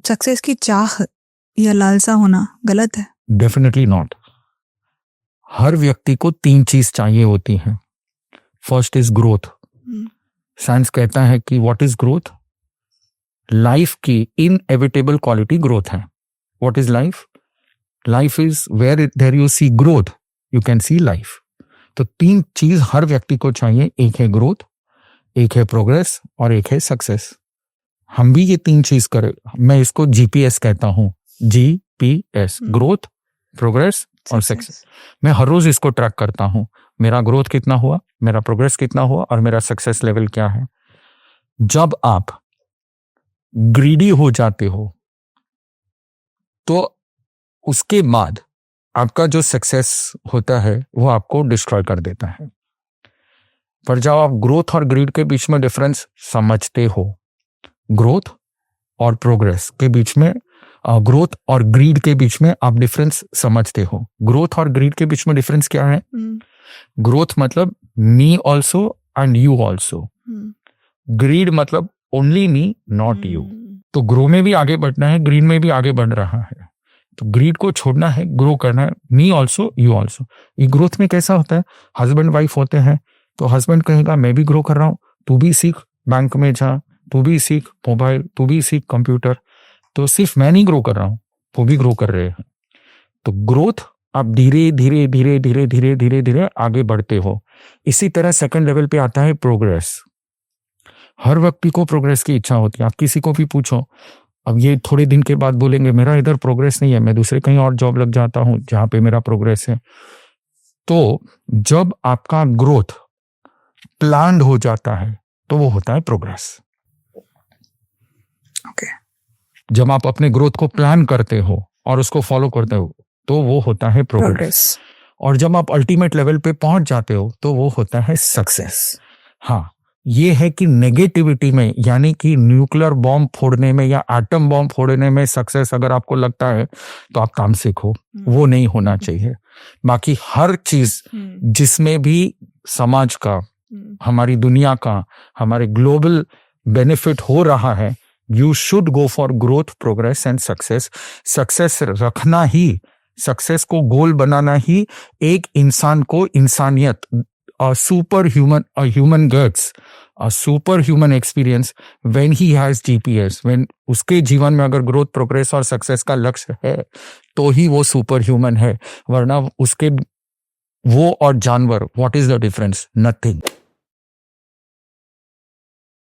Success की चाह या लालसा होना गलत है? Definitely not. हर व्यक्ति को 3 चीज चाहिए होती हैं। First is growth. साइंस कहता है कि व्हाट इज ग्रोथ? लाइफ की इनएविटेबल क्वालिटी ग्रोथ है। What is life? Life is where there you see growth, you can see life. तो 3 चीज हर व्यक्ति को चाहिए, एक है ग्रोथ, एक है प्रोग्रेस और एक है सक्सेस। हम भी ये 3 चीज करें, मैं इसको जीपीएस कहता हूं, जीपीएस, ग्रोथ, प्रोग्रेस और सक्सेस। मैं हर रोज इसको ट्रैक करता हूं, मेरा ग्रोथ कितना हुआ, मेरा प्रोग्रेस कितना हुआ और मेरा सक्सेस लेवल क्या है। जब आप ग्रीडी हो जाते हो तो उसके बाद आपका जो सक्सेस होता है वो आपको डिस्ट्रॉय कर देता है। पर जब आप ग्रोथ और ग्रीड के बीच में डिफरेंस समझते हो, ग्रोथ और प्रोग्रेस के बीच में, ग्रोथ और ग्रीड के बीच में आप डिफरेंस समझते हो। ग्रोथ और ग्रीड के बीच में डिफरेंस क्या है? ग्रोथ मतलब me also and you also. Greed मतलब ओनली मी नॉट यू। तो ग्रो में भी आगे बढ़ना है, ग्रीड में भी आगे बढ़ रहा है, तो ग्रीड को छोड़ना है, ग्रो करना है, मी ऑल्सो यू ऑल्सो। ये ग्रोथ में कैसा होता है? हस्बैंड वाइफ होते हैं तो हस्बैंड कहेगा मैं भी ग्रो कर रहा हूँ, तू भी सीख, बैंक में जा, तू भी सीख मोबाइल, तू भी सीख कंप्यूटर। तो सिर्फ मैं नहीं ग्रो कर रहा हूँ, वो भी ग्रो कर रहे हैं। तो ग्रोथ आप धीरे धीरे धीरे धीरे धीरे धीरे धीरे आगे बढ़ते हो। इसी तरह सेकंड लेवल पे आता है प्रोग्रेस। हर व्यक्ति को प्रोग्रेस की इच्छा होती है। आप किसी को भी पूछो, अब ये थोड़े दिन के बाद बोलेंगे मेरा इधर प्रोग्रेस नहीं है, मैं दूसरे कहीं और जॉब लग जाता हूं जहां पे मेरा प्रोग्रेस है। तो जब आपका ग्रोथ प्लान्ड हो जाता है तो वो होता है प्रोग्रेस। ओके। जब आप अपने ग्रोथ को प्लान करते हो और उसको फॉलो करते हो तो वो होता है प्रोग्रेस। और जब आप अल्टीमेट लेवल पे पहुंच जाते हो तो वो होता है सक्सेस। हाँ, ये है कि नेगेटिविटी में, यानी कि न्यूक्लियर बॉम्ब फोड़ने में या एटम बॉम्ब फोड़ने में सक्सेस अगर आपको लगता है तो आप काम सीखो, वो नहीं होना चाहिए। बाकी हर चीज जिसमें भी समाज का, हमारी दुनिया का, हमारे ग्लोबल बेनिफिट हो रहा है, you should go for growth, progress and success. Success रखना ही, सक्सेस को गोल बनाना ही एक इंसान को इंसानियत, super human, human guts, super human experience when he has GPS, when उसके जीवन में अगर ग्रोथ, प्रोग्रेस और सक्सेस का लक्ष्य है तो ही वो सुपर ह्यूमन है। वरना उसके, वो और जानवर, what is the difference? Nothing.